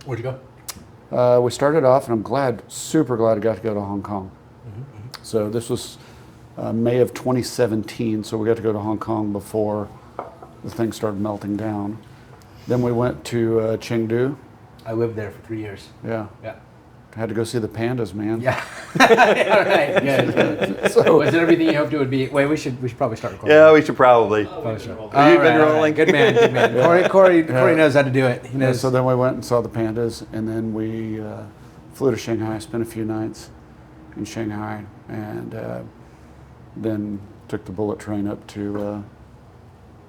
Where'd you go? We started off, and I'm super glad I got to go to Hong Kong. So this was May of 2017, so we got to go to Hong Kong before the thing started melting down. Then we went to Chengdu. I lived there for 3 years. Yeah. Yeah. Had to go see the pandas, man. Yeah. All right. Good. So, was it everything you hoped it would be? Wait, we should probably start recording. Yeah, we should probably. Probably should. Have you been rolling? Good man. Good man. Corey knows how to do it. He knows. Yeah, so then we went and saw the pandas, and then we flew to Shanghai, spent a few nights in Shanghai, and then took the bullet train up to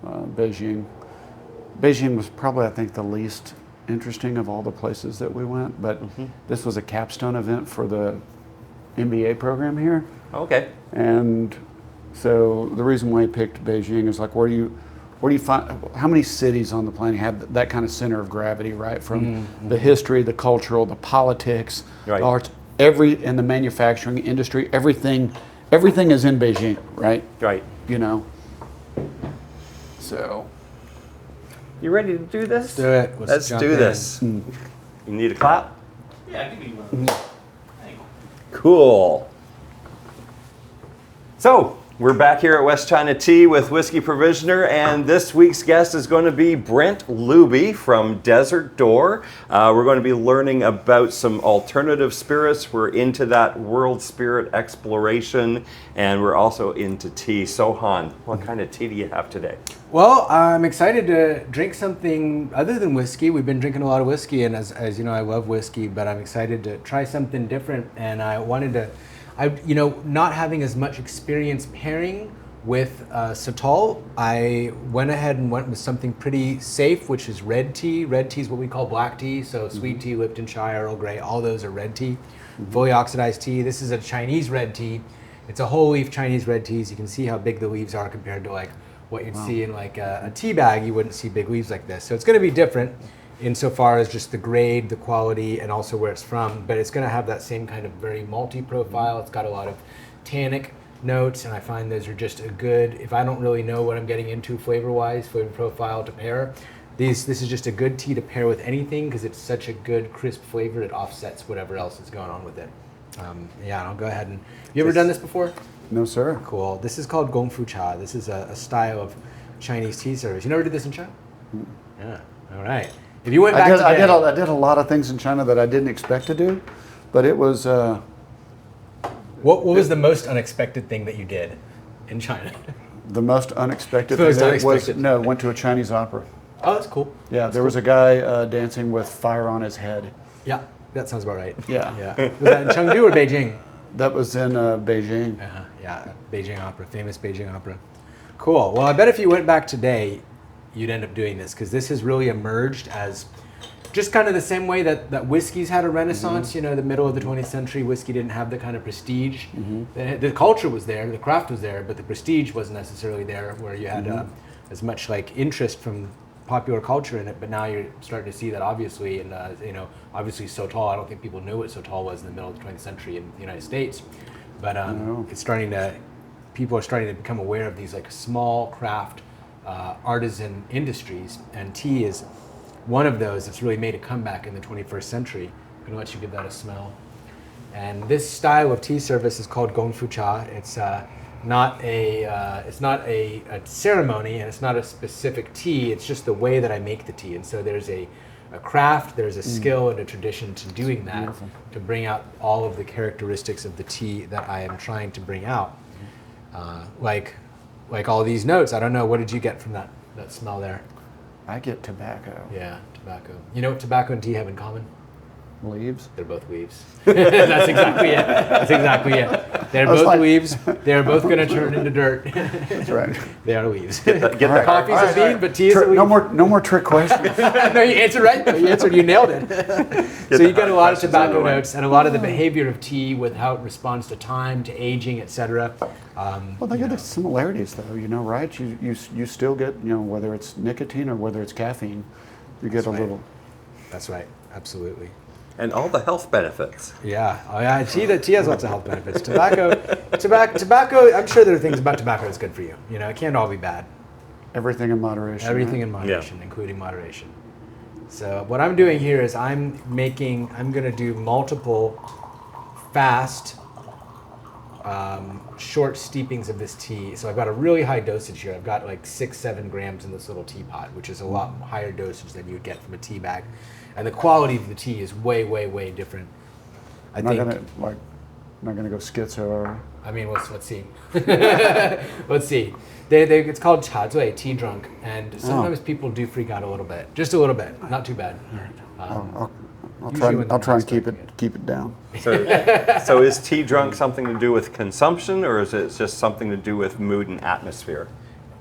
Beijing. Beijing was probably, I think, the least interesting of all the places that we went, but this was a capstone event for the MBA program here. Okay. And so the reason why I picked Beijing is like, where do you find, how many cities on the planet have that kind of center of gravity, right? From the history, the cultural, the politics, right. the arts, in the manufacturing industry, everything is in Beijing, right? Right. You know. So. You ready to do this? Let's do it. Let's do this. You need a clap? Yeah, give me one. Cool. So, we're back here at West China Tea with Whiskey Provisioner, and this week's guest is going to be Brent Looby from Desert Door. We're going to be learning about some alternative spirits. We're into that world spirit exploration, and we're also into tea. So, Han, what kind of tea do you have today? Well, I'm excited to drink something other than whiskey. We've been drinking a lot of whiskey, and as you know, I love whiskey, but I'm excited to try something different, and I wanted to, not having as much experience pairing with Sotol, I went ahead and went with something pretty safe, which is red tea. Red tea is what we call black tea, so sweet tea, Lipton chai, Earl Grey, all those are red tea. Fully oxidized tea. This is a Chinese red tea. It's a whole leaf Chinese red teas. You can see how big the leaves are compared to like what you'd see in like a tea bag. You wouldn't see big leaves like this. So it's going to be different insofar as just the grade, the quality, and also where it's from. But it's going to have that same kind of very malty profile. It's got a lot of tannic notes, and I find those are just a good, if I don't really know what I'm getting into flavor-wise, flavor profile to pair, this is just a good tea to pair with anything because it's such a good crisp flavor. It offsets whatever else is going on with it. I'll go ahead and, you ever done this before? No, sir. Cool. This is called Gong cha. This is a style of Chinese tea service. You never did this in China? Yeah. All right. If you went back today, I did a lot of things in China that I didn't expect to do, but it was. What was the most unexpected thing that you did in China? The most unexpected Most thing unexpected. went to a Chinese opera. Oh, that's cool. Yeah, there was a guy dancing with fire on his head. Yeah, that sounds about right. Yeah. Was that in Chengdu or Beijing? That was in Beijing. Yeah, Beijing Opera, famous Beijing Opera. Cool. Well, I bet if you went back today, you'd end up doing this because this has really emerged as just kind of the same way that whiskey's had a renaissance. You know, the middle of the 20th century, whiskey didn't have the kind of prestige. The culture was there, the craft was there, but the prestige wasn't necessarily there where you had as much like interest from popular culture in it. But now you're starting to see that obviously, and obviously Sotol. I don't think people knew what Sotol was in the middle of the 20th century in the United States, but people are starting to become aware of these like small craft artisan industries, and tea is one of those that's really made a comeback in the 21st century. I'm going to let you give that a smell. And this style of tea service is called Gong cha. It's not a ceremony, and it's not a specific tea. It's just the way that I make the tea. And so there's a craft, there's a skill and a tradition to doing that, beautiful, to bring out all of the characteristics of the tea that I am trying to bring out. Like all these notes. I don't know, what did you get from that smell there? I get tobacco. Yeah, tobacco. You know what tobacco and tea have in common? Leaves. They're both weaves. That's exactly it. They're both weaves. They're both going to turn into dirt. That's right. They are weaves. Get that. Coffee's a bean, but tea is a weave. No more trick questions. No, you answered right. No, you nailed it. So you get a lot of tobacco notes and a lot of the behavior of tea with how it responds to time, to aging, etc. Well, they get the similarities, though. Right? You still get, whether it's nicotine or whether it's caffeine, you get a little. That's right. Absolutely. And all the health benefits. Yeah. Oh, yeah. Tea has lots of health benefits. Tobacco. I'm sure there are things about tobacco that's good for you. It can't all be bad. Everything in moderation. Everything right? in moderation, including moderation. So what I'm doing here is I'm going to do multiple fast, short steepings of this tea. So I've got a really high dosage here. I've got like 6-7 grams in this little teapot, which is a lot higher dosage than you would get from a tea bag. And the quality of the tea is way, way, way different. I'm not gonna go schizo. Or... I mean, let's see. Let's see. It's called cha zui, tea drunk, and sometimes people do freak out a little bit, just a little bit, not too bad. I'll try and keep it down. So is tea drunk something to do with consumption, or is it just something to do with mood and atmosphere?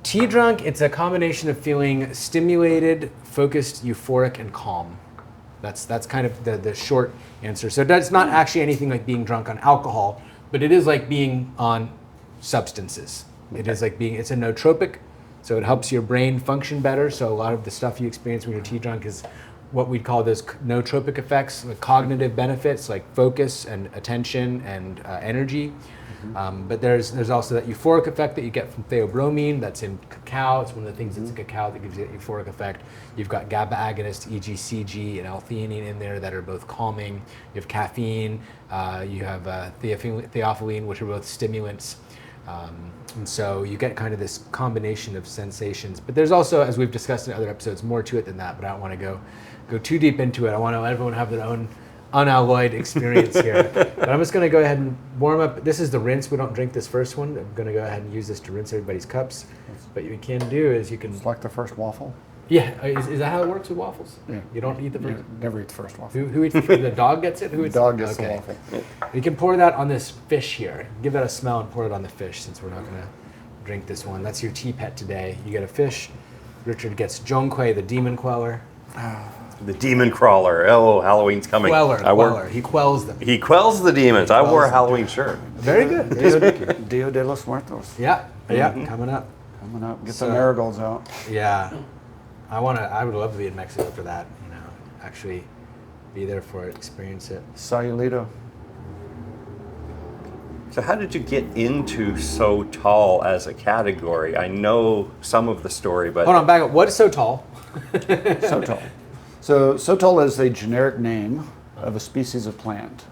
Tea drunk, it's a combination of feeling stimulated, focused, euphoric, and calm. That's kind of the short answer. So that's not actually anything like being drunk on alcohol, but it is like being on substances. Okay. It is like it's a nootropic, so it helps your brain function better. So a lot of the stuff you experience when you're tea drunk is what we'd call those nootropic effects, like cognitive benefits, like focus and attention and energy. But there's also that euphoric effect that you get from theobromine. That's in cacao. It's one of the things that's in cacao that gives you that euphoric effect. You've got GABA agonists, e.g. CG and L-theanine in there that are both calming. You have caffeine. You have theophylline, which are both stimulants. And so you get kind of this combination of sensations. But there's also, as we've discussed in other episodes, more to it than that. But I don't want to go too deep into it. I want to let everyone have their own unalloyed experience here. But I'm just going to go ahead and warm up. This is the rinse. We don't drink this first one. I'm going to go ahead and use this to rinse everybody's cups. But what you can do is you can... It's like the first waffle. Yeah. Is that how it works with waffles? Yeah. You don't eat the first? Never eat the first waffle. Who eats the dog gets it? The dog gets the waffle. You can pour that on this fish here. Give that a smell and pour it on the fish, since we're not going to drink this one. That's your tea pet today. You get a fish. Richard gets Zhongkui, the demon queller. The demon crawler. Oh, Halloween's coming. Queller. He quells them. He quells the demons. I wore a Halloween shirt. Very good. Dia de los Muertos. Yeah. Coming up. Get the marigolds out. Yeah. I would love to be in Mexico for that. Actually be there for it, experience it. Sayulito. So how did you get into Sotol as a category? I know some of the story, but... Hold on, back up. What is Sotol? Sotol. So Sotol is a generic name of a species of plant.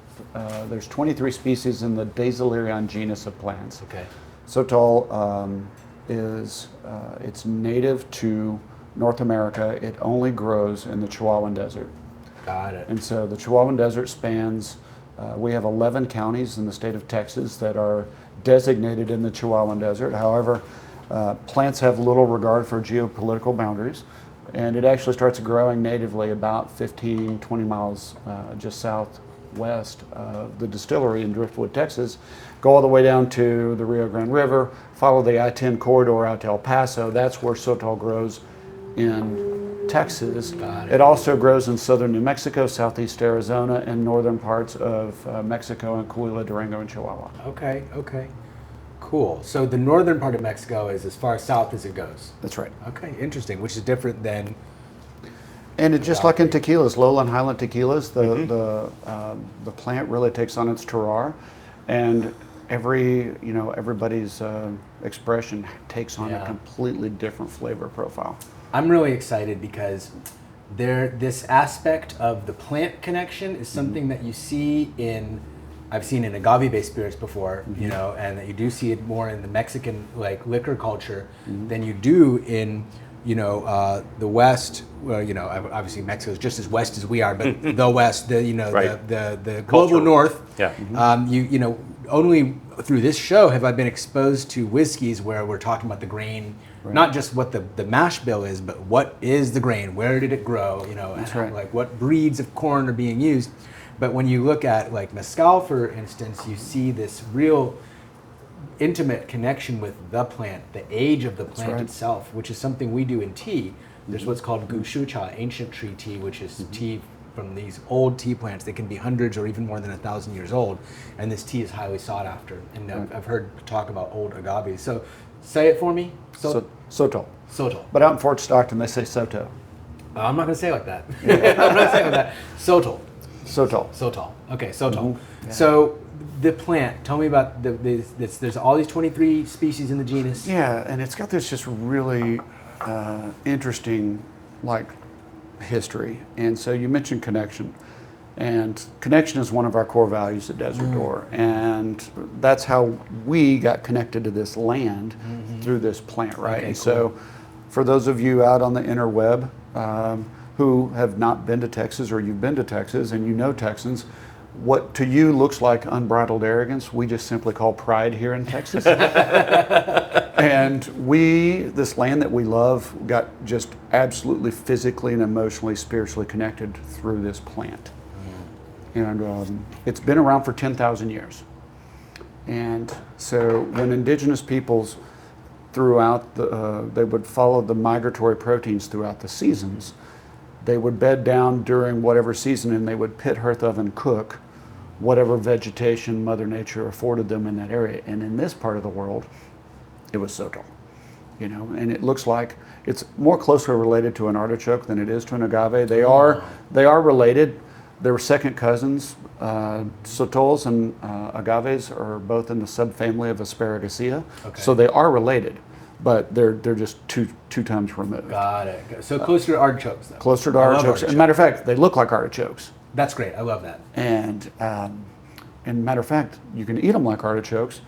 There's 23 species in the Distilling genus of plants. Okay. Sotol it's native to North America. It only grows in the Chihuahuan Desert. Got it. And so the Chihuahuan Desert spans, we have 11 counties in the state of Texas that are designated in the Chihuahuan Desert. However, plants have little regard for geopolitical boundaries. And it actually starts growing natively about 15, 20 miles just southwest of the distillery in Driftwood, Texas. Go all the way down to the Rio Grande River, follow the I-10 corridor out to El Paso. That's where Sotol grows in Texas. It also grows in southern New Mexico, southeast Arizona, and northern parts of Mexico and Coahuila, Durango, and Chihuahua. Okay. Cool. So the northern part of Mexico is as far south as it goes. That's right. Okay, interesting. Which is different than. And it just like in tequilas, lowland highland tequilas, the plant really takes on its terroir, and everybody's expression takes on a completely different flavor profile. I'm really excited because this aspect of the plant connection is something that you see I've seen in agave-based spirits before, and that you do see it more in the Mexican liquor culture than you do in the West. Well, obviously Mexico is just as west as we are, but the West, the global North. Yeah. Only through this show have I been exposed to whiskeys where we're talking about the grain, not just what the mash bill is, but what is the grain, where did it grow, That's and right. what breeds of corn are being used. But when you look at mezcal, for instance, you see this real intimate connection with the plant, the age of the plant itself, which is something we do in tea. There's what's called gushu cha, ancient tree tea, which is tea from these old tea plants. They can be hundreds or even more than 1,000 years old, and this tea is highly sought after. And I've heard talk about old agaves. So say it for me. Sotol. Sotol. But out in Fort Stockton, they say Soto. I'm not going to say it like that. I'm not saying it like that. Sotol. Sotol. Okay, Sotol. Mm-hmm. Yeah. So the plant, tell me about there's all these 23 species in the genus. Yeah, and it's got this just really interesting history. And so you mentioned connection. And connection is one of our core values at Desert Door. And that's how we got connected to this land through this plant, right? Okay, and cool. so for those of you out on the interweb who have not been to Texas, or you've been to Texas and you know Texans, what to you looks like unbridled arrogance, we just simply call pride here in Texas. And this land that we love, got just absolutely physically and emotionally, spiritually connected through this plant. And it's been around for 10,000 years. And so when indigenous peoples throughout they would follow the migratory proteins throughout the seasons, they would bed down during whatever season and they would pit hearth oven cook whatever vegetation Mother Nature afforded them in that area. And in this part of the world, it was Sotol. And it looks like it's more closely related to an artichoke than it is to an agave. They are related. They were second cousins. Sotols and agaves are both in the subfamily of Asparagaceae, so they are related, but they're just two times removed. Got it. So closer to artichokes, though. Closer to artichokes. As a matter of fact, they look like artichokes. That's great. I love that. And matter of fact, you can eat them like artichokes.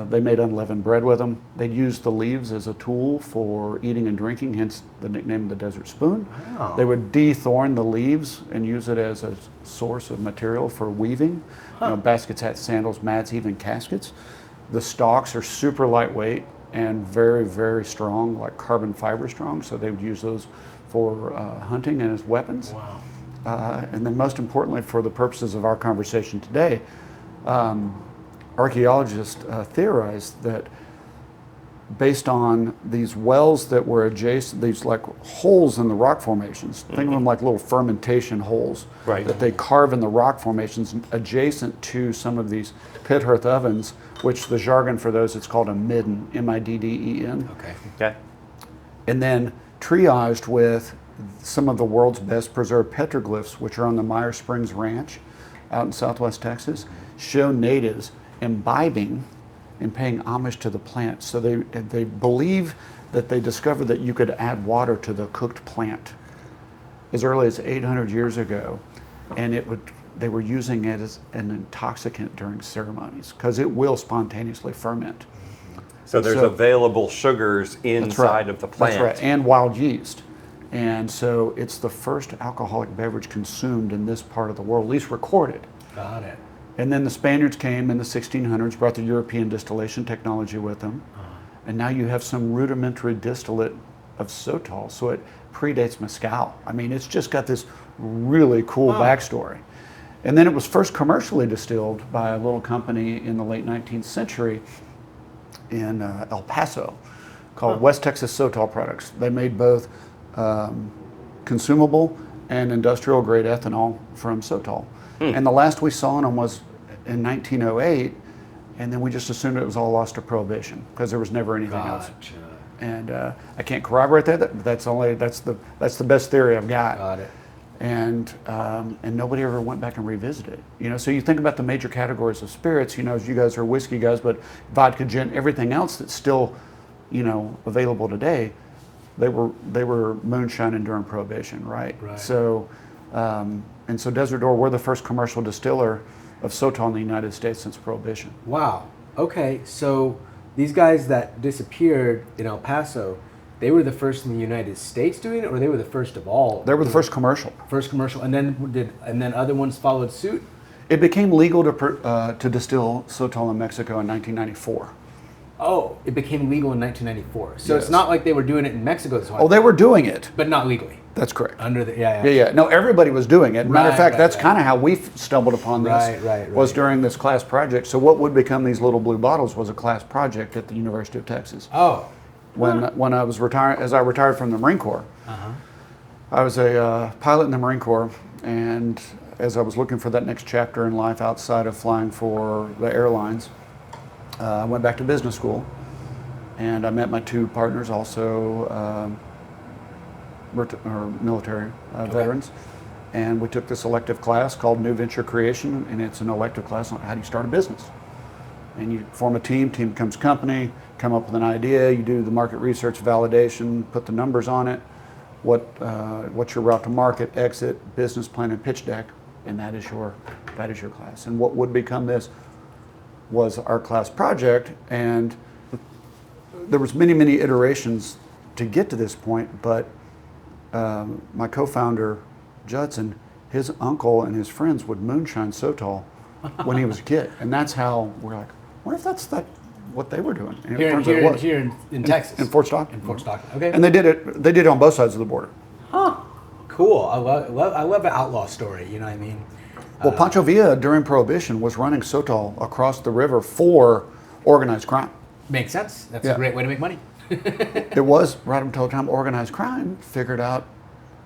They made unleavened bread with them. They used the leaves as a tool for eating and drinking, hence the nickname of the desert spoon. Wow. They would de-thorn the leaves and use it as a source of material for weaving. Baskets, hats, sandals, mats, even caskets. The stalks are super lightweight and very, very strong, like carbon fiber strong, so they would use those for hunting and as weapons. Wow. And then most importantly, for the purposes of our conversation today, archaeologists theorized that based on these wells that were adjacent, these like holes in the rock formations, think of them like little fermentation holes that they carve in the rock formations adjacent to some of these pit hearth ovens, which the jargon for those, it's called a midden, M-I-D-D-E-N. Okay. And then triaged with some of the world's best preserved petroglyphs, which are on the Meyer Springs Ranch out in southwest Texas, show natives imbibing and paying homage to the plant. So they believe that they discovered that you could add water to the cooked plant as early as 800 years ago, and they were using it as an intoxicant during ceremonies because it will spontaneously ferment. So there's available sugars inside of the plant. That's right, and wild yeast. And so it's the first alcoholic beverage consumed in this part of the world, at least recorded. Got it. And then the Spaniards came in the 1600s, brought the European distillation technology with them. And now you have some rudimentary distillate of Sotol, so it predates mezcal. I mean, it's just got this really cool backstory. And then it was first commercially distilled by a little company in the late 19th century in El Paso called West Texas Sotol Products. They made both consumable and industrial grade ethanol from Sotol. And the last we saw on them was in 1908, and then we just assumed it was all lost to prohibition because there was never anything else. And I can't corroborate that. That's the best theory I've got. Got it. And nobody ever went back and revisited it. So you think about the major categories of spirits. As you guys are whiskey guys, but vodka, gin, everything else that's still, available today. They were moonshining during prohibition, right? So. And so Desert Door, we're the first commercial distiller of Sotol in the United States since Prohibition. Wow. Okay, so these guys that disappeared in El Paso, they were the first in the United States doing it, or they were the first of all? They were the first commercial. First commercial, and then other ones followed suit? It became legal to distill Sotol in Mexico in 1994. Oh, it became legal in 1994. So Yes. It's not like they were doing it in Mexico this whole Oh, they were doing it. but not legally. That's correct. Under the Yeah. No, everybody was doing it. Matter of fact, that's kind of how we stumbled upon this. Right. Was during this class project. So what would become these little blue bottles was a class project at the University of Texas. Oh. When I was as I retired from the Marine Corps, I was a pilot in the Marine Corps, and as I was looking for that next chapter in life outside of flying for the airlines, I went back to business school, and I met my two partners, also military veterans, and we took this elective class called New Venture Creation, and it's an elective class on how do you start a business. And you form a team becomes company, come up with an idea, you do the market research validation, put the numbers on it, what's your route to market, exit, business plan, and pitch deck, and that is your class. And what would become this was our class project, and there was many iterations to get to this point, but my co-founder, Judson, his uncle and his friends would moonshine Sotol when he was a kid. And that's how we're like, what if that's what they were doing? And it turns out it was. Here in Texas. In Fort Stockton. In Fort Stockton, okay. And they did it on both sides of the border. Huh. Cool. I love an outlaw story, you know what I mean? Well, Pancho Villa, during Prohibition, was running Sotol across the river for organized crime. Makes sense. That's Yeah. a great way to make money. It was right until the time organized crime figured out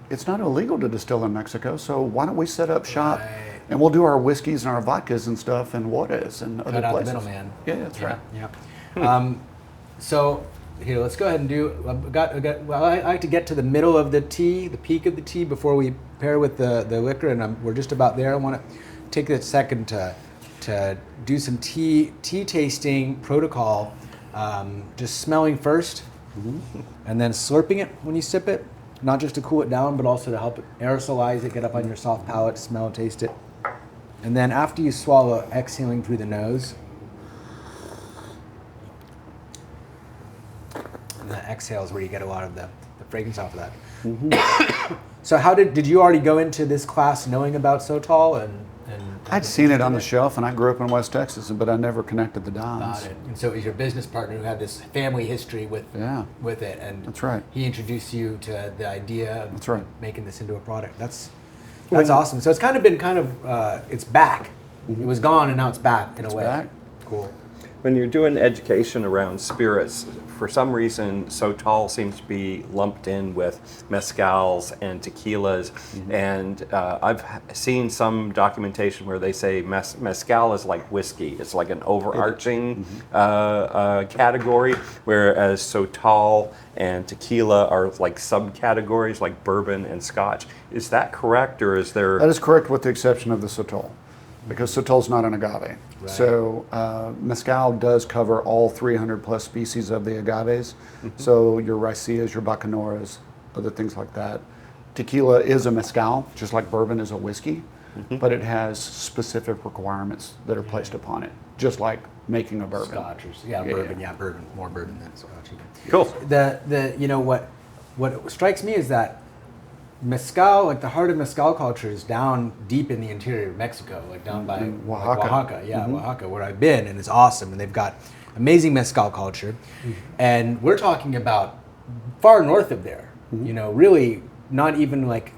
it's not illegal to distill in Mexico, so why don't we set up shop Right. and we'll do our whiskeys and our vodkas and stuff in Juarez and other Cut out the places. middleman. Yeah, that's right. Yeah. So here, let's go ahead and do. Well, I like to get to the middle of the tea, the peak of the tea, before we pair with the liquor, and we're just about there. I want to take a second to do some tea tasting protocol. Just smelling first, and then slurping it when you sip it, not just to cool it down, but also to help it aerosolize it, get up on your soft palate, smell, taste it. And then after you swallow, exhaling through the nose. And that exhale is where you get a lot of the fragrance off of that. So did you already go into this class knowing about Sotol and I'd seen it on the shelf, and I grew up in West Texas, but I never connected the dots. Got it. And so it was your business partner who had this family history with it, and That's right. he introduced you to the idea of That's right. making this into a product. That's awesome. So it's been it's back. It was gone, and now it's back in a way. back. Cool. When you're doing education around spirits, for some reason, Sotol seems to be lumped in with mezcals and tequilas. And I've seen some documentation where they say mezcal is like whiskey. It's like an overarching category, whereas Sotol and tequila are like subcategories like bourbon and scotch. Is that correct, or is there... That is correct, with the exception of the Sotol, because Sotol's not an agave. Right. So mezcal does cover all 300 plus species of the agaves. So your raicillas, your bacanoras, other things like that. Tequila is a mezcal, just like bourbon is a whiskey, but it has specific requirements that are placed upon it, just like making a bourbon. Scotch, bourbon, more bourbon than scotch. Cool. What strikes me is that mezcal, like the heart of mezcal culture, is down deep in the interior of Mexico, like down by Oaxaca. Oaxaca, where I've been, and it's awesome. And they've got amazing mezcal culture, and we're talking about far north of there. Really not even like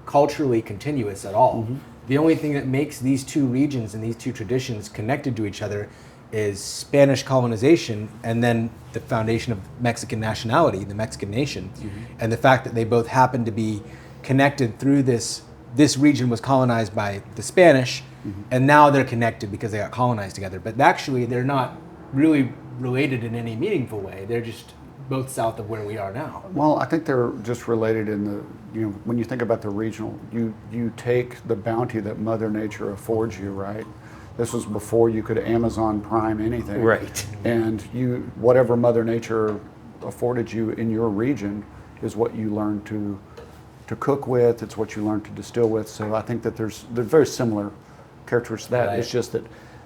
culturally continuous at all. The only thing that makes these two regions and these two traditions connected to each other is Spanish colonization, and then the foundation of Mexican nationality, the Mexican nation, and the fact that they both happen to be connected through this region was colonized by the Spanish, and now they're connected because they got colonized together. But actually, they're not really related in any meaningful way. They're just both south of where we are now. Well, I think they're just related in the, when you think about the regional, you take the bounty that Mother Nature affords you, right? This was before you could Amazon Prime anything. Right. And whatever Mother Nature afforded you in your region is what you learn to cook with, it's what you learn to distill with. So I think that there's very similar characteristics to that. Right. It's just that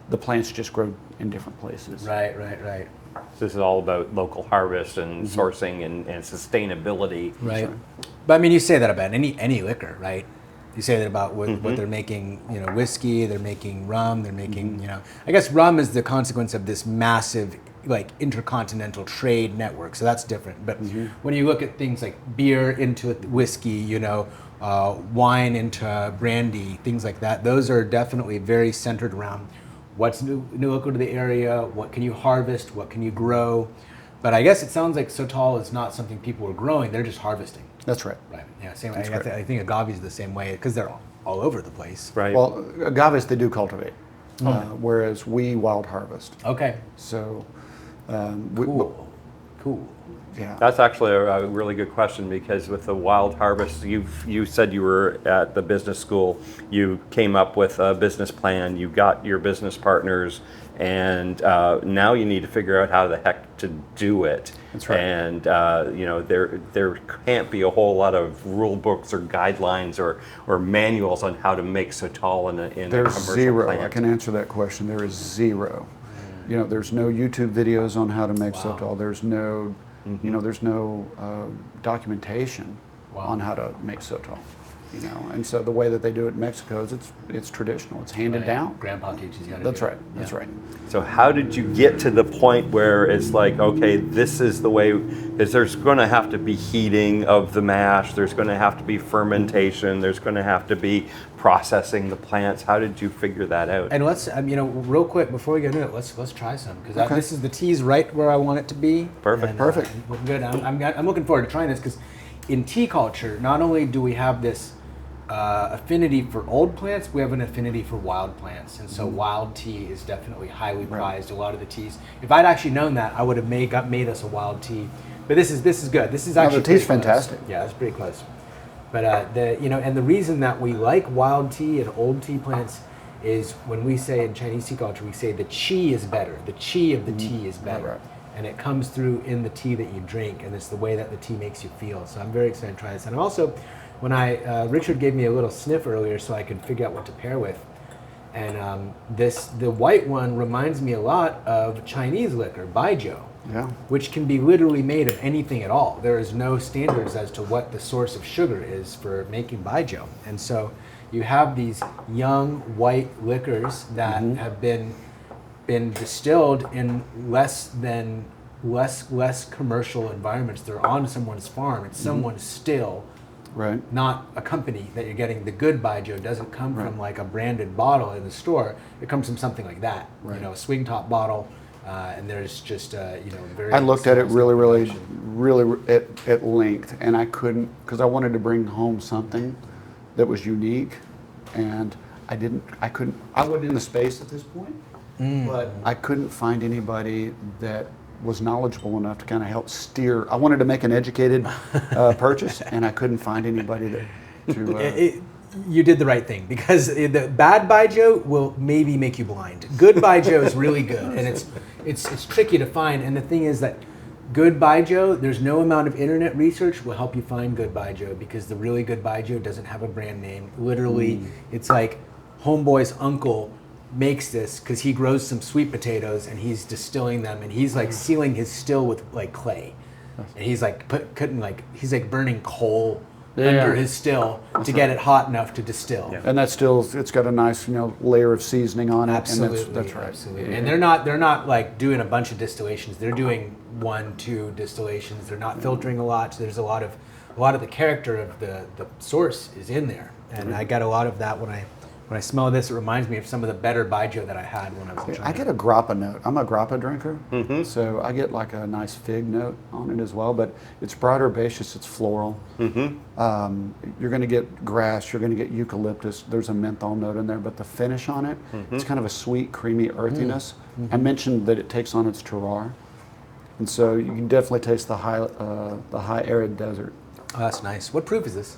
the plants just grow in different places. Right. This is all about local harvest and sourcing and sustainability. Right. But I mean, you say that about any liquor, right? You say that about what they're making, whiskey, they're making rum, they're making, I guess rum is the consequence of this massive, like, intercontinental trade network. So that's different. But when you look at things like beer into whiskey, wine into brandy, things like that, those are definitely very centered around what's new local to the area, what can you harvest, what can you grow. But I guess it sounds like Sotol is not something people are growing, they're just harvesting. That's right. Right. Yeah. Same. I think agave is the same way because they're all over the place. Right. Well, agaves they do cultivate, whereas we wild harvest. Okay. So, Cool. Cool. Yeah. That's actually a really good question, because with the wild harvest, you said you were at the business school, you came up with a business plan, you got your business partners, and now you need to figure out how the heck to do it. That's right. And there can't be a whole lot of rule books or guidelines or manuals on how to make Sotol in a There's commercial zero. plant. I can answer that question. There is zero. There's no YouTube videos on how to make Sotol. There's no, there's no documentation on how to make Sotol. And so the way that they do it in Mexico is it's traditional. It's handed down. Grandpa teaches you how to That's do right. it. That's right. So how did you get to the point where it's like, okay, this is the way, is there's going to have to be heating of the mash, there's going to have to be fermentation, there's going to have to be processing the plants. How did you figure that out? And let's, real quick before we get into it, let's try some, because Okay. this is the tea's right where I want it to be. Perfect. And, Perfect. Good. I'm looking forward to trying this, because in tea culture, not only do we have this affinity for old plants, we have an affinity for wild plants, and so wild tea is definitely highly prized. A lot of the teas, if I'd actually known that, I would have made us a wild tea. But this is good. This is actually the tea's pretty close. fantastic. Yeah, it's pretty close. But and the reason that we like wild tea and old tea plants is when we say in Chinese tea culture, we say the qi is better. The qi of the tea is better. Right. And it comes through in the tea that you drink, and it's the way that the tea makes you feel. So I'm very excited to try this. And I'm also, when Richard gave me a little sniff earlier so I could figure out what to pair with. And the white one reminds me a lot of Chinese liquor, baijiu, Yeah. which can be literally made of anything at all. There is no standards as to what the source of sugar is for making baijiu. And so you have these young white liquors that have been distilled in less commercial environments. They're on someone's farm. It's someone's still, Right. not a company that you're getting. The good baijiu doesn't come from like a branded bottle in the store. It comes from something like that, Right. a swing top bottle, and there's just very. I looked at it small really production. at length, and I couldn't, because I wanted to bring home something that was unique, and I wasn't in the space at this point, but I couldn't find anybody that was knowledgeable enough to kind of help steer. I wanted to make an educated purchase, and I couldn't find anybody to. You did the right thing, because the bad baijiu will maybe make you blind. Good baijiu is really good, and it's tricky to find. And the thing is that good baijiu, there's no amount of internet research will help you find good baijiu, because the really good baijiu doesn't have a brand name. Literally, it's like homeboy's uncle makes this because he grows some sweet potatoes and he's distilling them, and he's like sealing his still with like clay, and he's like he's like burning coal under his still to get it hot enough to distill. Yeah. And that still, it's got a nice Layer of seasoning on it. Absolutely, and that's right. Absolutely. And they're not like doing a bunch of distillations. They're doing 1-2 distillations. They're not filtering a lot. So there's a lot of the character of the source is in there. And I got a lot of that when I smell this. It reminds me of some of the better baijiu that I had when I was in China. I get a grappa note. I'm a grappa drinker, so I get like a nice fig note on it as well. But it's broad herbaceous. It's floral. You're going to get grass. You're going to get eucalyptus. There's a menthol note in there, but the finish on it, it's kind of a sweet, creamy earthiness. I mentioned that it takes on its terroir, and so you can definitely taste the high arid desert. Oh, that's nice. What proof is this?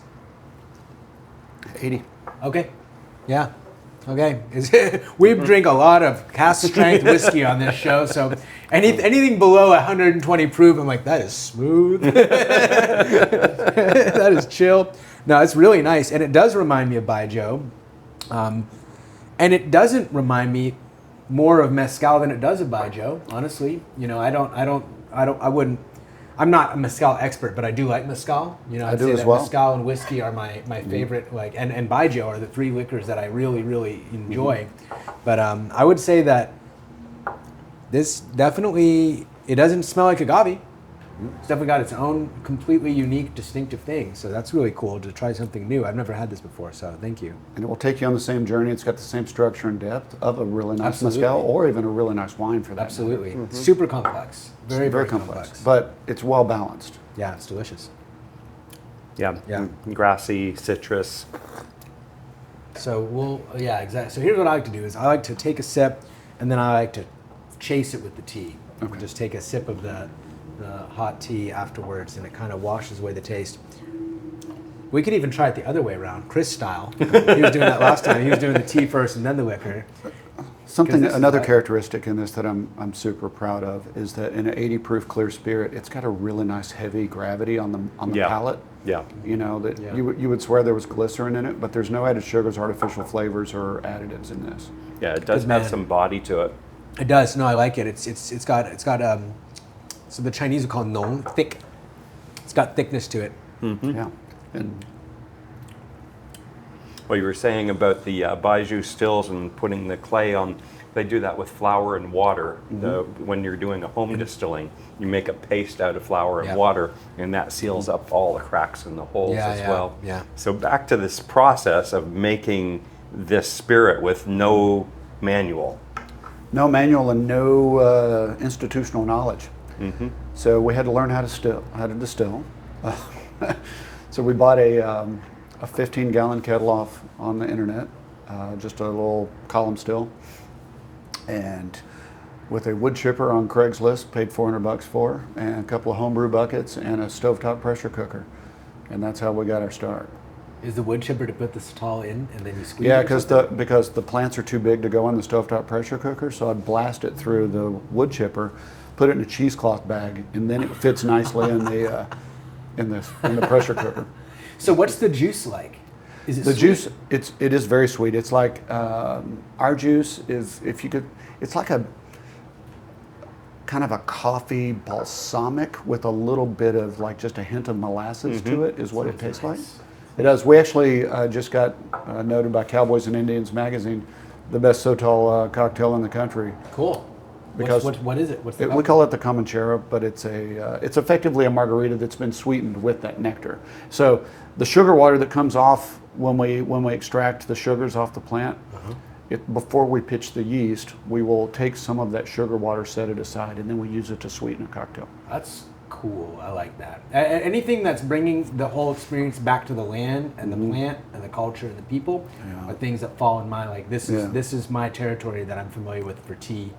80. Okay. Yeah. Okay. We drink a lot of cask strength whiskey on this show, so anything below 120 proof, I'm like, that is smooth. That is chill. No, it's really nice, and it does remind me of baijiu, and it doesn't remind me more of mezcal than it does of baijiu. Honestly, I'm not a mezcal expert, but I do like mezcal. I'd do say as that well. mezcal and whiskey are my favorite, and baijiu are the 3 liquors that I really, really enjoy. But I would say that this definitely, it doesn't smell like agave. It's definitely got its own completely unique, distinctive thing. So that's really cool to try something new. I've never had this before, so thank you. And it will take you on the same journey. It's got the same structure and depth of a really nice Absolutely. mezcal, or even a really nice wine for that matter. Absolutely. Super complex. Very, very complex. But it's well balanced. Yeah, it's delicious. Yeah. Yeah. Grassy, citrus. So exactly. So here's what I like to do is I like to take a sip, and then I like to chase it with the tea. Okay. Just take a sip of the the hot tea afterwards, and it kind of washes away the taste. We could even try it the other way around, Chris style. He was doing that last time. He was doing the tea first and then the liquor. Another characteristic in this that I'm super proud of is that in an 80 proof clear spirit, it's got a really nice heavy gravity on the palate. Yeah. You know, that you would swear there was glycerin in it, but there's no added sugars, artificial flavors, or additives in this. Yeah, it does have some body to it. It does. No, I like it. It's got so the Chinese would call it nong, thick. It's got thickness to it. Mm-hmm. Yeah. And what you were saying about the baijiu stills and putting the clay on, they do that with flour and water. When you're doing a home distilling, you make a paste out of flour and water, and that seals up all the cracks and the holes as well. Yeah. So back to this process of making this spirit with no manual. no manual and no institutional knowledge. Mm-hmm. So we had to learn how to distill. So we bought a 15-gallon kettle off on the internet, just a little column still, and with a wood chipper on Craigslist, paid $400 for, and a couple of homebrew buckets and a stovetop pressure cooker, and that's how we got our start. Is the wood chipper to put the Sotol in and then you squeeze Yeah, it? because the plants are too big to go in the stovetop pressure cooker, so I'd blast it through the wood chipper, put it in a cheesecloth bag, and then it fits nicely in the pressure cooker. So what's the juice like? Is it The sweet? juice, it is very sweet. It's like our juice is, it's like a kind of a coffee balsamic with a little bit of like just a hint of molasses to it is what it tastes like. It does. We actually just got noted by Cowboys and Indians magazine the best Sotol cocktail in the country. Cool. Because what is it? What's the we call it the Comanchero, but it's effectively a margarita that's been sweetened with that nectar. So the sugar water that comes off when we extract the sugars off the plant, before we pitch the yeast, we will take some of that sugar water, set it aside, and then we use it to sweeten a cocktail. That's cool. I like that. Anything that's bringing the whole experience back to the land and the plant and the culture and the people are things that fall in my this is my territory that I'm familiar with for tea.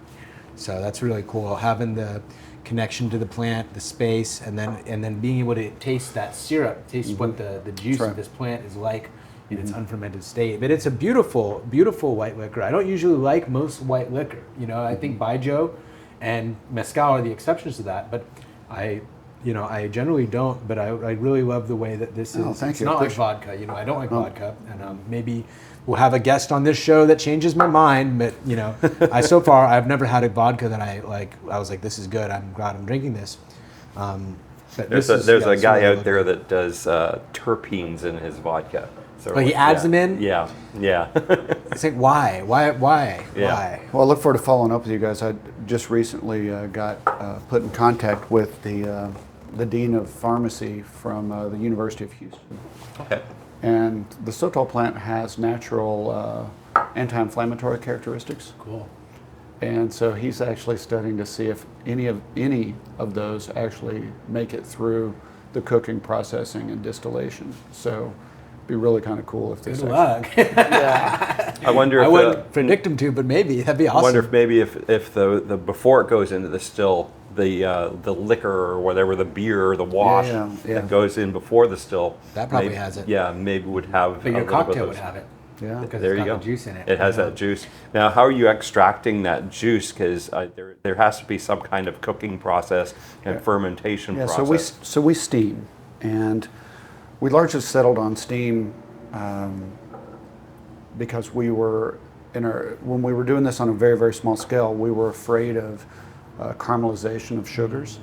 So that's really cool. Having the connection to the plant, the space, and then being able to taste that syrup, taste what the juice of this plant is like in its unfermented state. But it's a beautiful, beautiful white liquor. I don't usually like most white liquor. I think baijiu and mezcal are the exceptions to that. But I generally don't. But I really love the way that this is. Oh, thank it's you. not like vodka. I don't like vodka, and maybe we'll have a guest on this show that changes my mind. But so far I've never had a vodka that I like. I was like, this is good. I'm glad I'm drinking this. But There's a guy out there that does terpenes in his vodka. So he adds them in? Yeah. It's like, why? Yeah. Well, I look forward to following up with you guys. I just recently got put in contact with the dean of pharmacy from the University of Houston. Okay. And the Sotol plant has natural anti-inflammatory characteristics. Cool. And so he's actually studying to see if any of those actually make it through the cooking, processing, and distillation. So it'd be really kind of cool if this. Good luck. I wonder if I wouldn't predict him to, but maybe that'd be awesome. I wonder if maybe if the before it goes into the still, the liquor or whatever, the beer or the wash that goes in before the still. That probably has it. Yeah, maybe would have. But your cocktail would have it. Yeah. Because There it's you got go. the juice in it. It has that juice. Now, how are you extracting that juice? Because there has to be some kind of cooking process and fermentation process. So we steam, and we largely settled on steam because we were when we were doing this on a very, very small scale, we were afraid of caramelization of sugars.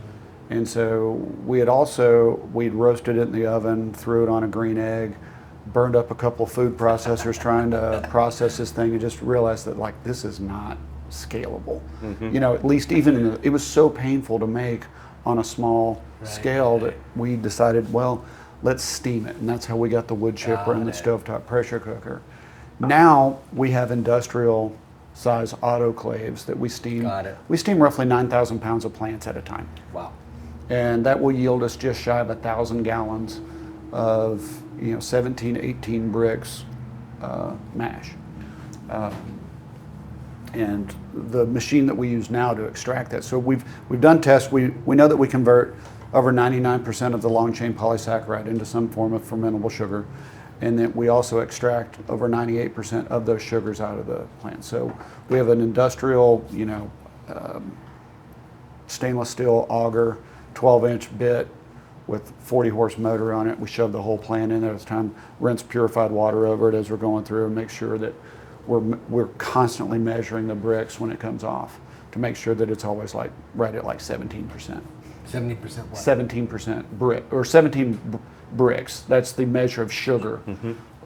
And so we'd roasted it in the oven, threw it on a green egg, burned up a couple of food processors trying to process this thing, and just realized that this is not scalable. At least even it was so painful to make on a small scale that we decided, well, let's steam it, and that's how we got the wood chipper and the stovetop pressure cooker. Now we have industrial size autoclaves that we steam. Got it. We steam roughly 9,000 pounds of plants at a time. Wow. And that will yield us just shy of 1,000 gallons of 17, 18 bricks mash. and the machine that we use now to extract that. So we've done tests. We know that we convert over 99% of the long chain polysaccharide into some form of fermentable sugar, and that we also extract over 98% of those sugars out of the plant. So we have an industrial, stainless steel auger, 12-inch bit with 40-horse motor on it. We shove the whole plant in there at the time, rinse purified water over it as we're going through, and make sure that we're constantly measuring the bricks when it comes off to make sure that it's always like right at like 17%. 70% what? 17% brick, or 17 bricks. That's the measure of sugar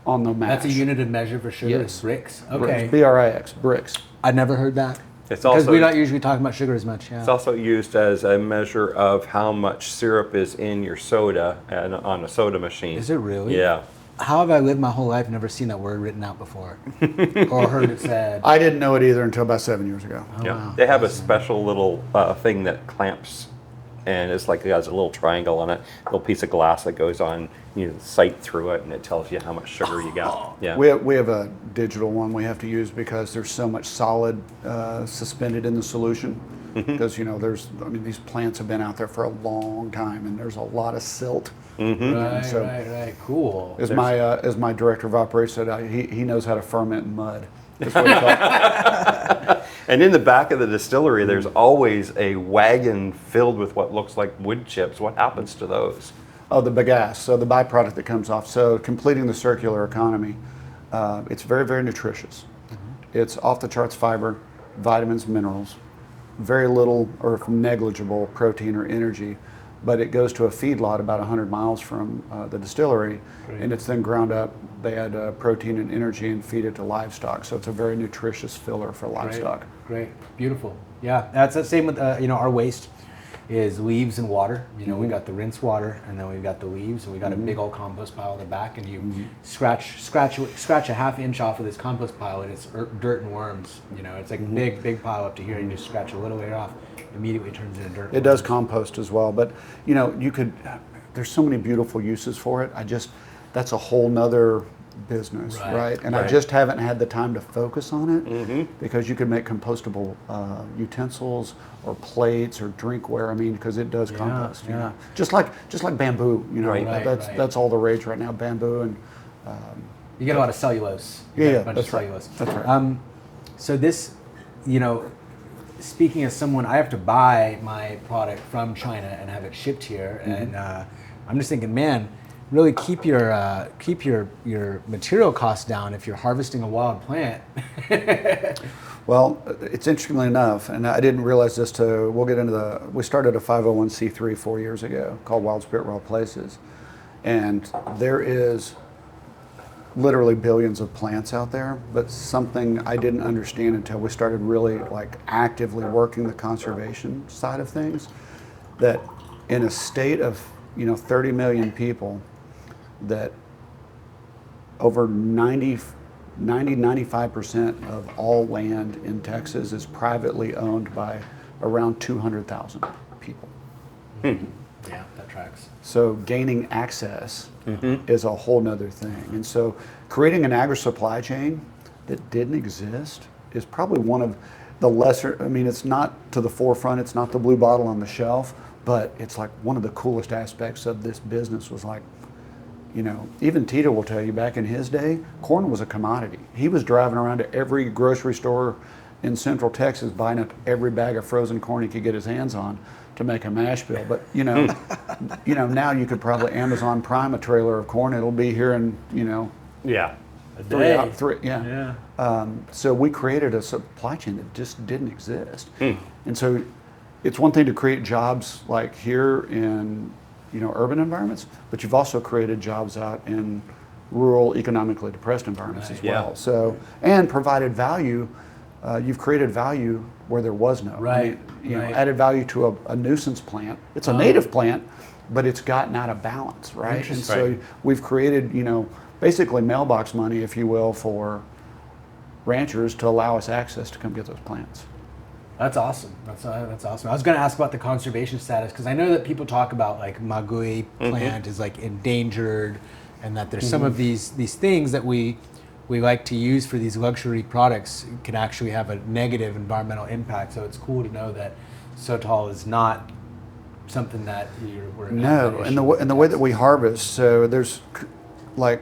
on the mash. That's a unit of measure for sugar? Yes. Bricks? Okay. Bricks, B-R-I-X, bricks. I never heard that. It's Because also we're not usually talking about sugar as much. Yeah. it's also used as a measure of how much syrup is in your soda and on a soda machine. Is it really? Yeah. How have I lived my whole life never seen that word written out before? Or heard it said? I didn't know it either until about 7 years ago. Oh, Yeah. wow. They have a special little thing that clamps, and it's like it has a little triangle on it, a little piece of glass that goes on, sight through it, and it tells you how much sugar you got. Yeah. We have a digital one we have to use because there's so much solid suspended in the solution. Because these plants have been out there for a long time, and there's a lot of silt. Right, So- right. Cool. As my director of operations said, he knows how to ferment mud. That's what he called it. And in the back of the distillery, there's always a wagon filled with what looks like wood chips. What happens to those? Oh, the bagasse, so the byproduct that comes off. So completing the circular economy, it's very, very nutritious. It's off the charts fiber, vitamins, minerals, very little or negligible protein or energy, but it goes to a feedlot about 100 miles from the distillery, and it's then ground up. They add protein and energy and feed it to livestock, so it's a very nutritious filler for livestock. Great. Beautiful. Yeah, that's the same with our waste is leaves and water. We got the rinse water, and then we've got the leaves, and we got a big old compost pile in the back, and you scratch a half inch off of this compost pile, and it's dirt and worms. It's like big pile up to here, and you just scratch a little layer off, immediately turns into dirt. It does compost as well, but you could. There's so many beautiful uses for it. That's a whole nother business, right? And I just haven't had the time to focus on it because you could make compostable utensils or plates or drinkware. Because it does compost. Yeah. Just like bamboo. That's all the rage right now. Bamboo and You get a lot of cellulose. Yeah, a bunch that's of right. cellulose. That's right. So this, speaking as someone, I have to buy my product from China and have it shipped here, and I'm just thinking, man, really keep your material costs down if you're harvesting a wild plant. Well, it's interestingly enough, and I didn't realize this we'll get into we started a 501c3 4 years ago called Wild Spirit Raw Places. And there is literally billions of plants out there, but something I didn't understand until we started really actively working the conservation side of things, that in a state of 30 million people, that over 95% of all land in Texas is privately owned by around 200,000 people. Yeah, that tracks. So gaining access is a whole nother thing. And so creating an agri-supply chain that didn't exist is probably one of the lesser, it's not to the forefront, it's not the blue bottle on the shelf, but it's like one of the coolest aspects of this business was even Tito will tell you back in his day, corn was a commodity. He was driving around to every grocery store in Central Texas buying up every bag of frozen corn he could get his hands on to make a mash bill. But now you could probably Amazon Prime a trailer of corn. It'll be here in so we created a supply chain that just didn't exist. And so it's one thing to create jobs like here in urban environments, but you've also created jobs out in rural, economically depressed environments as well. So, and provided value. You've created value where there was no. Added value to a nuisance plant. It's a native plant, but it's gotten out of balance, right? And so we've created, basically mailbox money, if you will, for ranchers to allow us access to come get those plants. That's awesome. That's awesome. I was going to ask about the conservation status because I know that people talk about magui plant is endangered, and that there's some of these things that we we like to use for these luxury products can actually have a negative environmental impact. So it's cool to know that Sotol is not something that we're No, and the way that we harvest, so there's like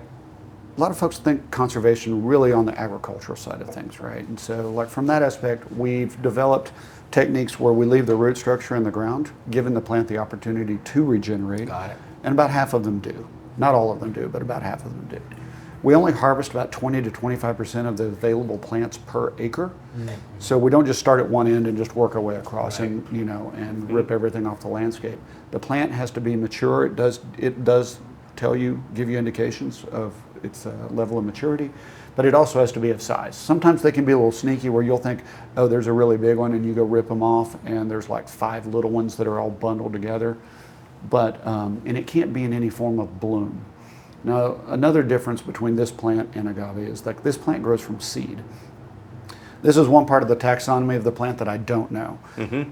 a lot of folks think conservation really on the agricultural side of things, right? And so like from that aspect, we've developed techniques where we leave the root structure in the ground, giving the plant the opportunity to regenerate. Got it. And about half of them do. Not all of them do, but about half of them do. We only harvest about 20 to 25% of the available plants per acre. So we don't just start at one end and just work our way across and rip everything off the landscape. The plant has to be mature. It does give you indications of its level of maturity, but it also has to be of size. Sometimes they can be a little sneaky where you'll think, oh, there's a really big one, and you go rip them off, and there's like 5 little ones that are all bundled together. But and it can't be in any form of bloom. Now, another difference between this plant and agave is like this plant grows from seed. This is one part of the taxonomy of the plant that I don't know.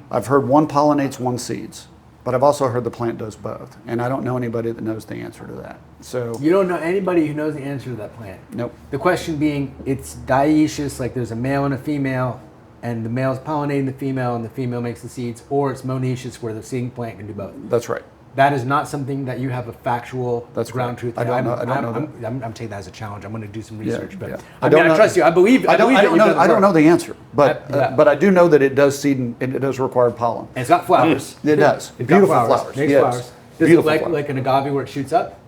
I've heard one pollinates, one seeds, but I've also heard the plant does both, and I don't know anybody that knows the answer to that. So you don't know anybody who knows the answer to that plant? Nope. The question being, it's dioecious, like there's a male and a female, and the male's pollinating the female, and the female makes the seeds, or it's monoecious where the seeding plant can do both. That's right. That is not something that you have a factual ground truth. I don't know that. I'm taking that as a challenge. I'm going to do some research, but I trust you. I believe. I don't know the answer, but I do know that it does seed and it does require pollen. And it's got flowers. It does. It's Beautiful got flowers. Makes yes. flowers. Does Beautiful it flowers. like an agave where it shoots up?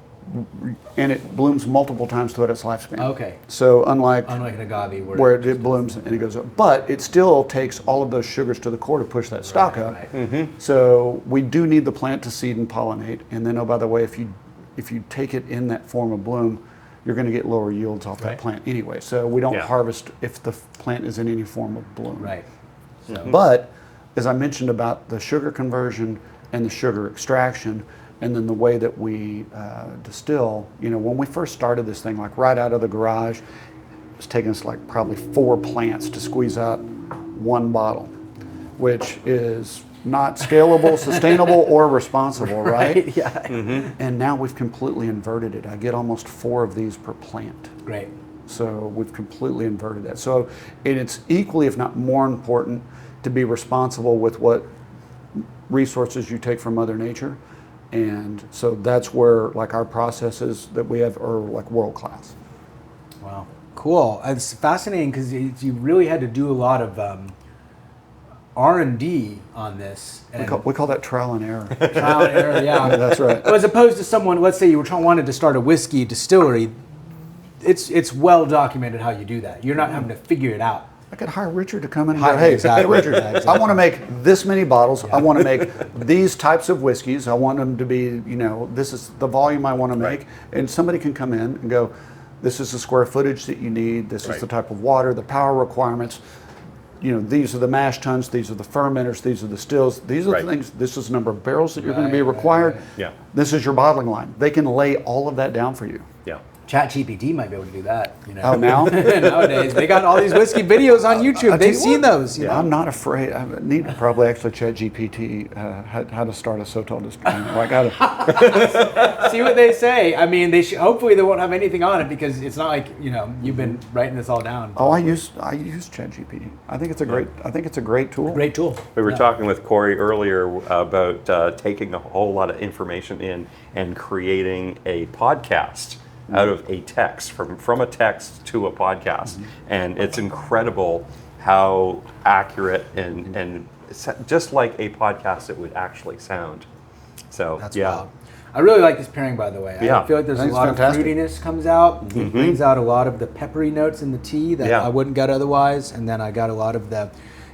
And it blooms multiple times throughout its lifespan. Okay. So unlike an agave where it blooms and it goes up, but it still takes all of those sugars to the core to push that stalk up. Right. So we do need the plant to seed and pollinate. And then, oh, by the way, if you take it in that form of bloom, you're going to get lower yields off that plant anyway. So we don't harvest if the plant is in any form of bloom. Right. So. But as I mentioned about the sugar conversion and the sugar extraction, and then the way that we distill, when we first started this thing, like right out of the garage, it was taking us like probably 4 plants to squeeze out 1 bottle, which is not scalable, sustainable, or responsible, right? Yeah. And now we've completely inverted it. I get almost 4 of these per plant. Great. So we've completely inverted that. So and it's equally, if not more important, to be responsible with what resources you take from Mother Nature. And so that's where like our processes that we have are like world class. Wow. Cool. It's fascinating because you really had to do a lot of R&D on this. We call that trial and error. Trial and error, yeah. That's right. As opposed to someone, let's say you wanted to start a whiskey distillery, it's well documented how you do that. You're not having to figure it out. I could hire Richard to come in and go, hey, Richard, I want to make this many bottles. I want to make these types of whiskeys. I want them to be, this is the volume I want to make. And somebody can come in and go, this is the square footage that you need. This is the type of water, the power requirements. These are the mash tuns. These are the fermenters. These are the stills. These are the things. This is the number of barrels that you're going to be required. Yeah. This is your bottling line. They can lay all of that down for you. Yeah. ChatGPT might be able to do that. Oh, now? Nowadays, they got all these whiskey videos on YouTube. They've seen those. I'm not afraid. I need to probably actually ChatGPT how to start a Sotol distillery. I got to see what they say. I mean, hopefully they won't have anything on it because it's not like you've been writing this all down. Oh, I use ChatGPT. I think it's a great tool. Great tool. We were talking with Corey earlier about taking a whole lot of information in and creating a podcast out of a text, from a text to a podcast. And it's incredible how accurate and just like a podcast it would actually sound. So that's wild. I really like this pairing, by the way. Yeah. I feel like there's a lot of fruitiness comes out. It brings out a lot of the peppery notes in the tea that I wouldn't get otherwise. And then I got a lot of the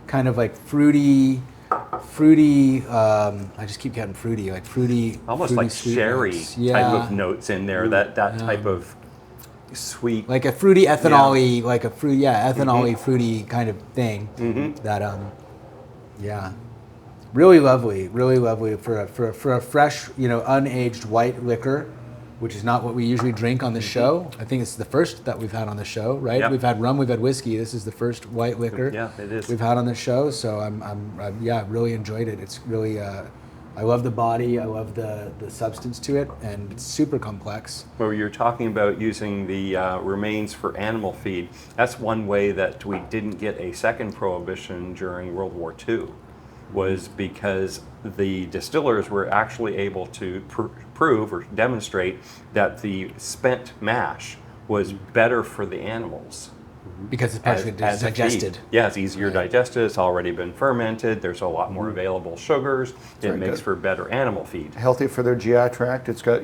kind of like fruity, I just keep getting fruity, almost fruity like sherry type of notes in there, that type of sweet, like a fruity ethanol-y, like a ethanol-y fruity kind of thing. That really lovely for a fresh, unaged white liquor, which is not what we usually drink on the show. I think it's the first that we've had on the show, right? Yep. We've had rum, we've had whiskey. This is the first white liquor it is. we've had on the show. So I really enjoyed it. It's really I love the body. I love the substance to it, and it's super complex. Where you're talking about using the remains for animal feed, that's one way that we didn't get a second prohibition during World War II, was because the distillers were actually able to prove or demonstrate that the spent mash was better for the animals. Because it's partially as a digested. feed. Yeah, it's easier digested. It's already been fermented. There's a lot more available sugars. It very makes good. for better animal feed. Healthy for their GI tract. It's got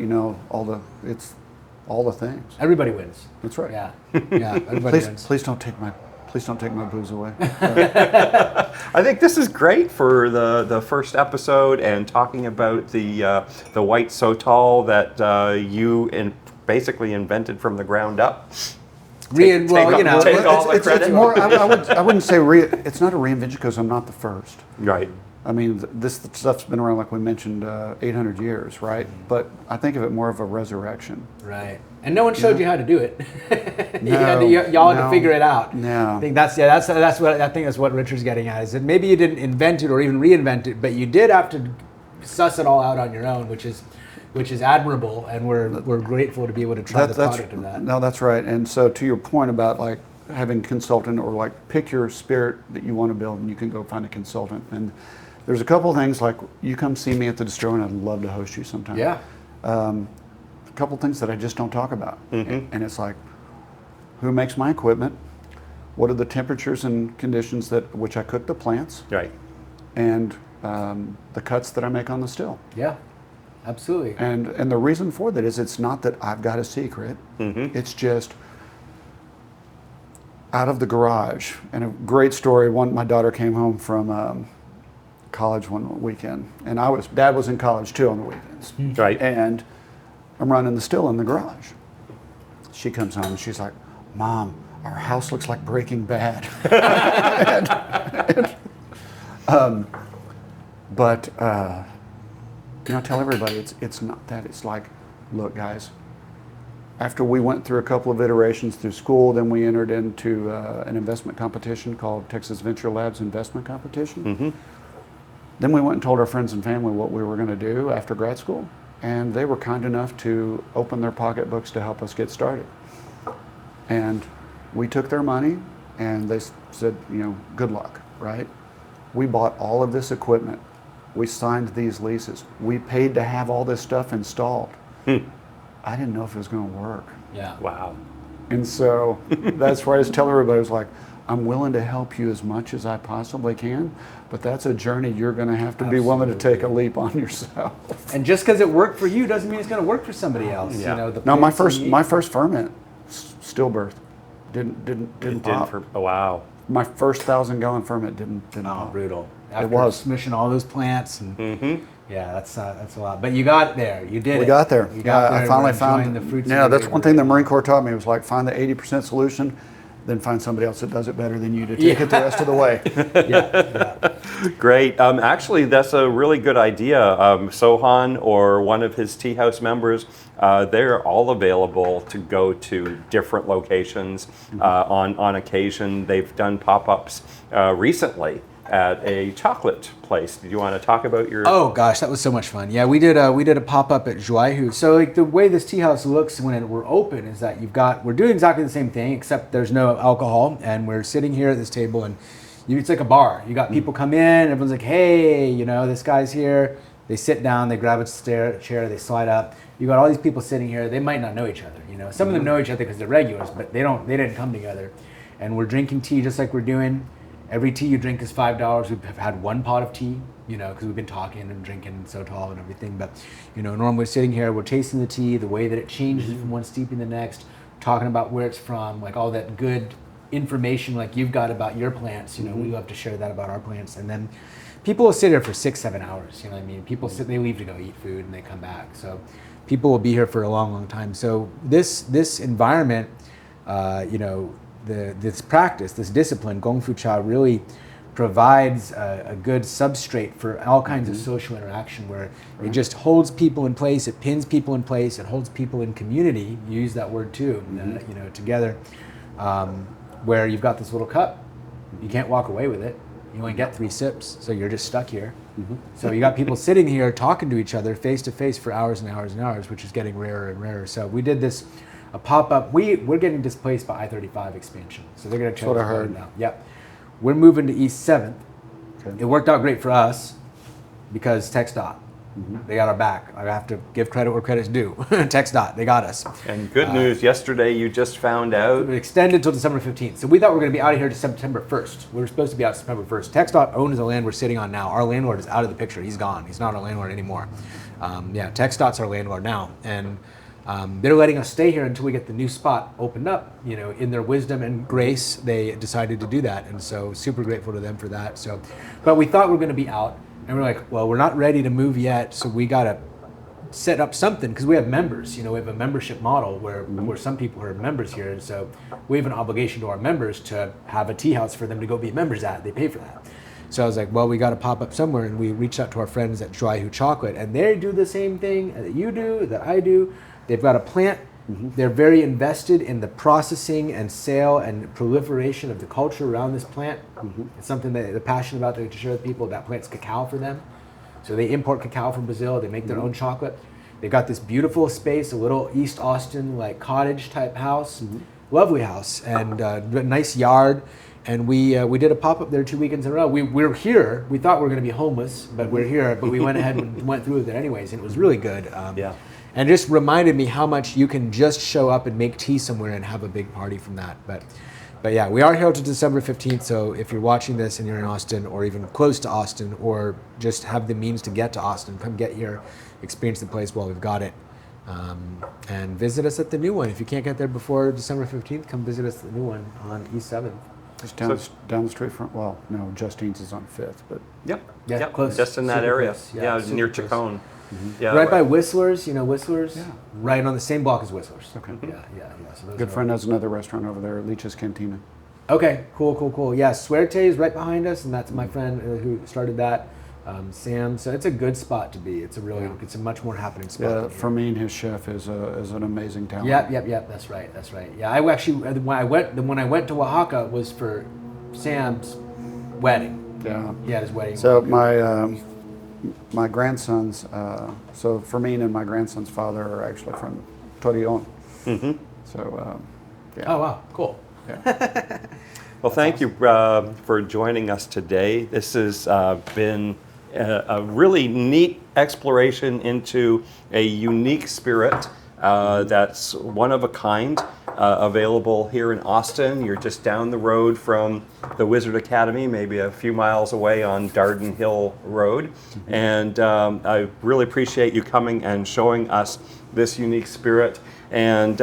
all the things. Everybody wins. That's right. Yeah, yeah. Everybody wins. Please don't take my booze away. I think this is great for the first episode and talking about the white Sotol that you basically invented from the ground up. Take all the credit. It's more. I wouldn't say it's not a reinvention because I'm not the first. Right. I mean, this stuff's been around, like we mentioned, 800 years, right? But I think of it more of a resurrection. Right. And no one showed you how to do it. No, y'all had to figure it out. No. I think that's what Richard's getting at, is that maybe you didn't invent it or even reinvent it, but you did have to suss it all out on your own, which is admirable, and we're grateful to be able to try the product of that. No, that's right. And so to your point about like having a consultant, or like pick your spirit that you want to build and you can go find a consultant. And there's a couple of things, like you come see me at the distillery and I'd love to host you sometime. Yeah. A couple of things that I just don't talk about. And it's like, who makes my equipment? What are the temperatures and conditions which I cook the plants? Right. And the cuts that I make on the still. Yeah. Absolutely. And the reason for that is, it's not that I've got a secret. It's just out of the garage. And a great story. My daughter came home from college one weekend, and Dad was in college too on the weekends. Right. And I'm running the still in the garage. She comes home and she's like, "Mom, our house looks like Breaking Bad." But tell everybody it's not that. It's like, look, guys, after we went through a couple of iterations through school, then we entered into an investment competition called Texas Venture Labs Investment Competition. Then we went and told our friends and family what we were going to do after grad school, and they were kind enough to open their pocketbooks to help us get started. And we took their money, and they said, good luck, right? We bought all of this equipment. We signed these leases. We paid to have all this stuff installed. I didn't know if it was going to work. Yeah. Wow. And so that's why I just tell everybody, it's like, I'm willing to help you as much as I possibly can, but that's a journey you're going to have to be willing to take a leap on yourself. And just because it worked for you doesn't mean it's going to work for somebody else. Yeah. No, my first ferment, stillbirth, didn't pop. Wow. My first 1,000-gallon ferment didn't pop. Brutal. After It was smishing all those plants, and yeah, that's a lot. But you got there. You did. We it. got there. You got there. I finally We're found enjoying the fruits. Yeah, of that's your one thing the Marine Corps taught me. It was like, find the 80% solution, then find somebody else that does it better than you to take it the rest of the way. Great. Actually, that's a really good idea. Sohan or one of his tea house members, they're all available to go to different locations on occasion. They've done pop-ups recently at a chocolate place. Did you want to talk about your? Oh gosh, that was so much fun. Yeah, we did a pop-up at Joyeux. So like the way this tea house looks when we're open is that we're doing exactly the same thing, except there's no alcohol, and we're sitting here at this table, and it's like a bar. You got people come in, everyone's like, hey, this guy's here. They sit down, they grab a chair, they slide up. You got all these people sitting here. They might not know each other. Some of them know each other because they're regulars, but they didn't come together. And we're drinking tea just like we're doing. Every tea you drink is $5. We've had one pot of tea, because we've been talking and drinking Sotol and everything. But, normally we're sitting here, we're tasting the tea, the way that it changes from one steeping the next, talking about where it's from, like all that good information like you've got about your plants. We love to share that about our plants. And then people will sit here for 6-7 hours. People they leave to go eat food and they come back. So people will be here for a long, long time. So this environment, this practice, this discipline, Gong Fu Cha, really provides a good substrate for all kinds of social interaction, where it just holds people in place, it pins people in place, it holds people in community. You use that word too, together. Where you've got this little cup, you can't walk away with it. You only get 3 sips, so you're just stuck here. So you got people sitting here talking to each other face to face for hours and hours and hours, which is getting rarer and rarer. So we did this, a pop-up. We're getting displaced by I-35 expansion, so they're going to change what I heard. now. Yep, we're moving to East 7th. Okay. It worked out great for us because TxDOT, they got our back. I have to give credit where credit's due. TxDOT, they got us. And good news, yesterday you just found out. We extended until December 15th. So we thought we were going to be out of here to September 1st. We were supposed to be out September 1st. TxDOT owns the land we're sitting on now. Our landlord is out of the picture. He's gone. He's not our landlord anymore. TxDOT's our landlord now. And they're letting us stay here until we get the new spot opened up. You know, in their wisdom and grace, they decided to do that. And so super grateful to them for that. So, but we thought we were going to be out. And we're like, well, we're not ready to move yet. So we got to set up something because we have members. You know, we have a membership model where some people are members here, and so we have an obligation to our members to have a tea house for them to go be members at. They pay for that. So I was like, well, we got to pop up somewhere, and we reached out to our friends at Dry Who Chocolate, and they do the same thing that you do, that I do. They've got a plant. They're very invested in the processing and sale and proliferation of the culture around this plant. It's something that they're passionate about. They like to share with people. That plant's cacao for them. So they import cacao from Brazil. They make their own chocolate. They've got this beautiful space, a little East Austin like cottage type house, lovely house, and a nice yard. And we did a pop up there 2 weekends in a row. We're here. We thought we were going to be homeless, but we're here. But we went ahead and went through with it anyways, and it was really good. And just reminded me how much you can just show up and make tea somewhere and have a big party from that. But yeah, we are here till December 15th, so if you're watching this and you're in Austin or even close to Austin or just have the means to get to Austin, come get here, experience the place while we've got it, and visit us at the new one. If you can't get there before December 15th, come visit us at the new one on East 7th. Just down the street from, well, no, Justine's is on 5th, but. Yep, close. just in that Super area. close. Yeah, Super near close. Chacon. Yeah, Right by Whistler's, you know Whistler's? Yeah. Right on the same block as Whistler's. Okay. Yeah. So those Good are- friend has another restaurant over there, Leach's Cantina. Okay, cool. Yeah, Suerte is right behind us, and that's my friend who started that, Sam. So it's a good spot to be. It's a much more happening spot. Yeah, than here. Fermin, his chef, is an amazing talent. Yep. That's right. Yeah, I actually when I went to Oaxaca was for Sam's wedding. Yeah. He had his wedding. So my grandsons, so Fermin and my grandson's father are actually from Torreon. So, yeah. Oh wow, cool. Yeah. Well, thank you for joining us today. This has been a really neat exploration into a unique spirit that's one of a kind, available here in Austin. You're just down the road from the Wizard Academy, maybe a few miles away on Darden Hill Road. And I really appreciate you coming and showing us this unique spirit. And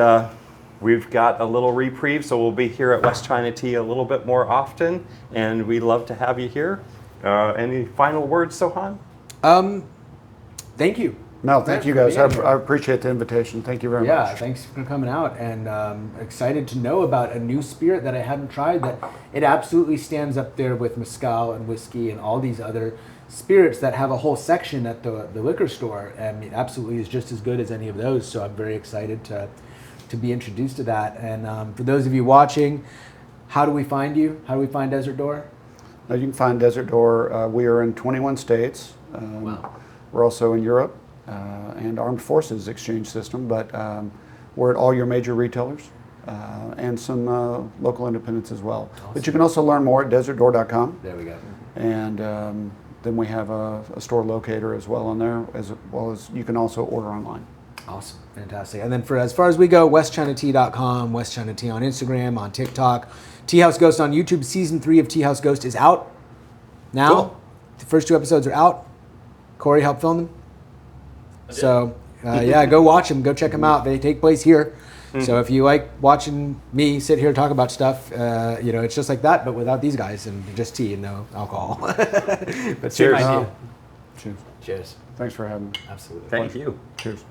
we've got a little reprieve, so we'll be here at West China Tea a little bit more often, and we'd love to have you here. Any final words, Sohan? Thank you. No, thank you for guys. being here. I appreciate the invitation. Thank you very Yeah, much. thanks for coming out, and excited to know about a new spirit that I hadn't tried. That it absolutely stands up there with mezcal and whiskey and all these other spirits that have a whole section at the liquor store, and it absolutely is just as good as any of those. So I'm very excited to be introduced to that. And for those of you watching, how do we find you? How do we find Desert Door? Now, you can find Desert Door. We are in 21 states. Wow. We're also in Europe and Armed Forces Exchange System, but we're at all your major retailers and some local independents as well. But you can also learn more at desertdoor.com. There we go. And then we have a store locator as well on there, as well as you can also order online. Awesome, fantastic. And then for as far as we go, westchinatea.com, West China Tea on Instagram, on TikTok, Tea House Ghost on YouTube. Season 3 of Tea House Ghost is out now. Cool. The first 2 episodes are out. Corey helped film them. So yeah, go watch them. Go check them out. They take place here. So if you like watching me sit here and talk about stuff, it's just like that, but without these guys and just tea and no alcohol. But same Cheers. idea. Cheers. Cheers. Thanks for having me. Absolutely. Thank you. Cheers.